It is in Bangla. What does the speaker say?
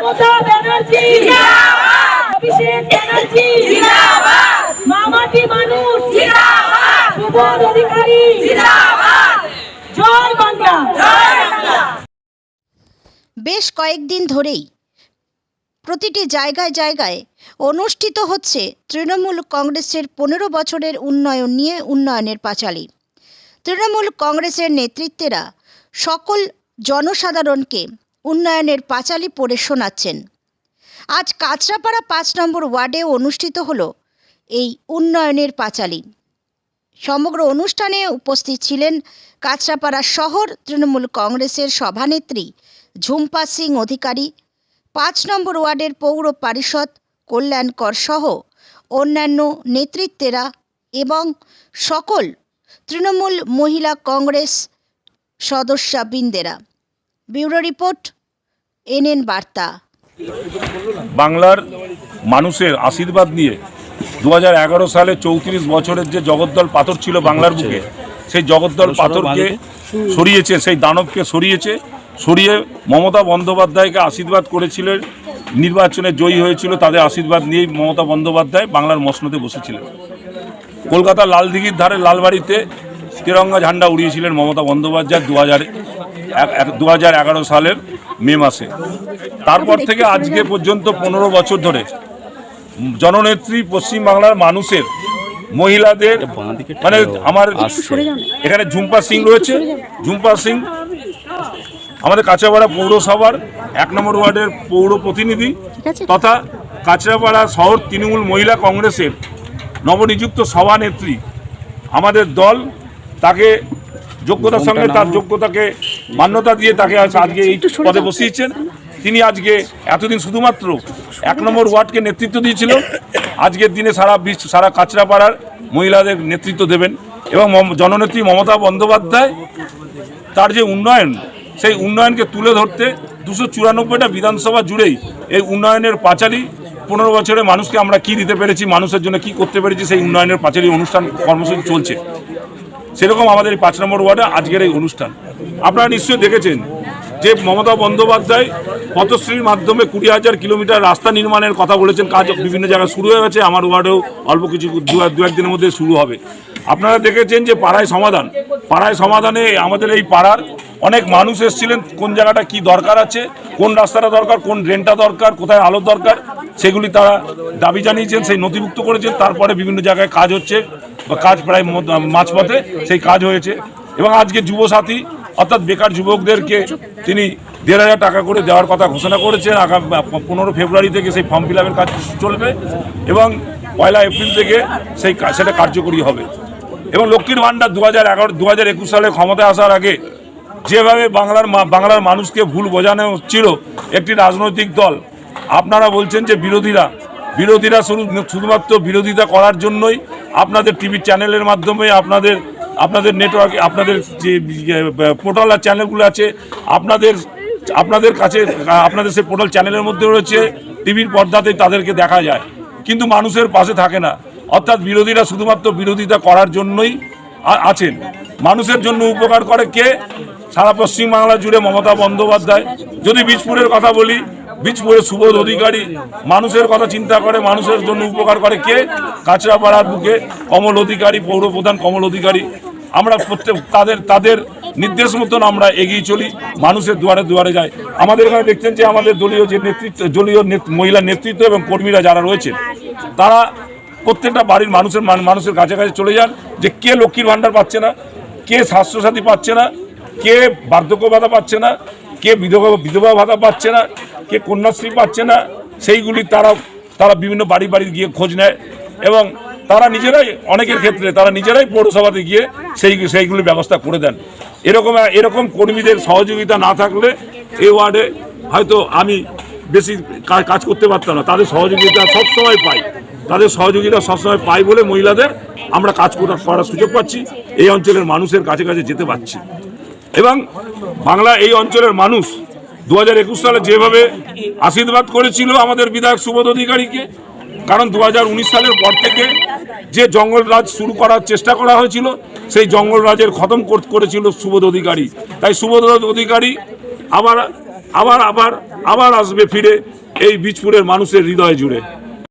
মমতা ব্যানার্জি অভিষেক ব্যানার্জি মামাটি মানুষ সুবোধ অধিকারী জয় বাংলা। বেশ কয়েকদিন ধরেই প্রতিটি জায়গায় জায়গায় অনুষ্ঠিত হচ্ছে তৃণমূল কংগ্রেসের 15 বছরের উন্নয়ন নিয়ে উন্নয়নের পাঁচালী। তৃণমূল কংগ্রেসের নেতৃত্বেরা সকল জনসাধারণকে উন্নয়নের পাঁচালী পড়ে শোনাচ্ছেন। আজ কাঁচরাপাড়া 5 নম্বর ওয়ার্ডে অনুষ্ঠিত হলো এই উন্নয়নের পাঁচালী। সমগ্র অনুষ্ঠানে উপস্থিত ছিলেন কাঁচরাপাড়া শহর তৃণমূল কংগ্রেসের সভানেত্রী ঝুম্পা সিং অধিকারী, 5 নম্বর ওয়ার্ডের পৌর পরিষদ কল্যাণকর সহ অন্যান্য নেতৃত্বেরা এবং সকল তৃণমূল মহিলা কংগ্রেস সদস্যবৃন্দেরা। ব্যুরো রিপোর্ট, NN বার্তা। বাংলার মানুষের আশীর্বাদ নিয়ে 2011 সালে 34 বছরের যে জগদ্দল পাথর ছিল বাংলার বুকে, সেই জগদ্দল পাথরকে সরিয়েছে, সেই দানবকে সরিয়ে মমতা বন্দ্যোপাধ্যায়কে আশীর্বাদ করেছিলেন। নির্বাচনে জয়ী হয়েছিল, তাদের আশীর্বাদ নিয়েই মমতা বন্দ্যোপাধ্যায় বাংলার মসনদে বসেছিলেন। কলকাতার লালদিঘির ধারে লালবাড়িতে তিরঙ্গা ঝান্ডা উড়িয়েছিলেন মমতা বন্দ্যোপাধ্যায় 2011 সালের মে মাসে। তারপর থেকে আজকে পর্যন্ত 15 বছর ধরে জননেত্রী পশ্চিমবাংলার মানুষের মহিলাদের, মানে আমার এখানে ঝুম্পা সিং রয়েছে, ঝুম্পা সিং আমাদের কাঁচরাপাড়া পৌরসভার 1 নম্বর ওয়ার্ডের পৌর প্রতিনিধি তথা কাঁচরাপাড়া শহর তৃণমূল মহিলা কংগ্রেসের নবনিযুক্ত সভানেত্রী। আমাদের দল তাকে যোগ্যতার সঙ্গে তার যোগ্যতাকে মান্যতা দিয়ে তাকে আজকে এই পদে বসিয়েছেন। তিনি আজকে এতদিন শুধুমাত্র 1 নম্বর ওয়ার্ডকে নেতৃত্ব দিয়েছিল, আজকের দিনে সারা কাঁচরাপাড়ার মহিলাদের নেতৃত্ব দেবেন। এবং জননেত্রী মমতা বন্দ্যোপাধ্যায় তার যে উন্নয়ন, সেই উন্নয়নকে তুলে ধরতে 294টা বিধানসভা জুড়েই এই উন্নয়নের পাঁচালী 15 বছরে মানুষকে আমরা কি দিতে পেরেছি, মানুষের জন্য কি করতে পেরেছি, সেই উন্নয়নের পাঁচালী অনুষ্ঠান কর্মসূচি চলছে। সেরকম আমাদের এই 5 নম্বর ওয়ার্ডে আজকের এই অনুষ্ঠান আপনারা নিশ্চয়ই দেখেছেন যে মমতা বন্দ্যোপাধ্যায় পথশ্রীর মাধ্যমে 20,000 কিলোমিটার রাস্তা নির্মাণের কথা বলেছেন। কাজ বিভিন্ন জায়গায় শুরু হয়ে গেছে, আমার ওয়ার্ডেও অল্প কিছু দু একদিনের মধ্যে শুরু হবে। আপনারা দেখেছেন যে পাড়ায় সমাধানে আমাদের এই পাড়ার অনেক মানুষ এসেছিলেন, কোন জায়গাটা কি দরকার আছে, কোন রাস্তাটা দরকার, কোন ড্রেনটা দরকার, কোথায় আলোর দরকার, সেগুলি তারা দাবি জানিয়েছেন, সেই নথিভুক্ত করেছেন। তারপরে বিভিন্ন জায়গায় কাজ হচ্ছে, কাজ প্রায় মাঝপথে সেই কাজ হয়েছে। এবং আজকে যুবসাথী অর্থাৎ বেকার যুবকদেরকে তিনি 1,500 টাকা করে দেওয়ার কথা ঘোষণা করেছেন। আগামী 15 ফেব্রুয়ারি থেকে সেই ফর্ম ফিল আপের কাজ চলবে এবং 1 এপ্রিল থেকে সেটা কার্যকরী হবে। এবং লক্ষ্মীর ভাণ্ডার 2021 সালে ক্ষমতায় আসার আগে যেভাবে বাংলার মানুষকে ভুল বোঝানো হচ্ছিল একটি রাজনৈতিক দল, আপনারা বলছেন যে বিরোধীরা শুধুমাত্র বিরোধিতা করার জন্যই আপনাদের টিভি চ্যানেলের মাধ্যমে, আপনাদের নেটওয়ার্ক, আপনাদের যে পোর্টাল আর চ্যানেলগুলো আছে, আপনাদের কাছে আপনাদের সেই পোর্টাল চ্যানেলের মধ্যে রয়েছে, টিভির পর্দাতেই তাদেরকে দেখা যায়, কিন্তু মানুষের পাশে থাকে না। অর্থাৎ বিরোধীরা শুধুমাত্র বিরোধিতা করার জন্যই আছেন। মানুষের জন্য উপকার করে কে? সারা পশ্চিমবাংলা জুড়ে মমতা বন্দ্যোপাধ্যায়। যদি বীজপুরের কথা বলি, বীজপুরে সুবোধ অধিকারী মানুষের কথা চিন্তা করে, মানুষের জন্য উপকার করে কে? কাঁচরাপাড়ার বুকে কমল অধিকারী, পৌরপ্রধান কমল অধিকারী। আমরা প্রত্যেক তাদের নির্দেশ মতন আমরা এগিয়ে চলি, মানুষের দুয়ারে দুয়ারে যাই। আমাদের এখানে দেখছেন যে আমাদের দলীয় মহিলা নেতৃত্ব এবং কর্মীরা যারা রয়েছেন, তারা প্রত্যেকটা বাড়ির মানুষের কাছে চলে যান যে কে লক্ষ্মীর ভাণ্ডার পাচ্ছে না, কে স্বাস্থ্যসাথী পাচ্ছে না, কে বার্ধক্য ভাতা পাচ্ছে না, কে বিধবা ভাতা পাচ্ছে না, কে কন্যাশ্রী পাচ্ছে না। সেইগুলি তারা বিভিন্ন বাড়ি গিয়ে খোঁজ নেয় এবং তারা নিজেরাই, অনেকের ক্ষেত্রে তারা নিজেরাই পৌরসভাতে গিয়ে সেইগুলির ব্যবস্থা করে দেন। এরকম কর্মীদের সহযোগিতা না থাকলে এই ওয়ার্ডে হয়তো আমি বেশি কাজ করতে পারতাম না। তাদের সহযোগিতা সবসময় পাই বলে মহিলাদের আমরা কাজ করার সুযোগ পাচ্ছি, এই অঞ্চলের মানুষের কাছে যেতে পারছি। এবং এই অঞ্চলের মানুষ 2021 সালে যেভাবে আশীর্বাদ করেছিল আমাদের বিধায়ক সুবোধ অধিকারীকে, কারণ 2019 সালের পর থেকে যে জঙ্গলরাজ শুরু করার চেষ্টা করা হয়েছিল, সেই জঙ্গলরাজের খতম করেছিল সুবোধ অধিকারী। তাই সুবোধ অধিকারী আবার আবার আবার আবার আসবে ফিরে এই বীজপুরের মানুষের হৃদয় জুড়ে।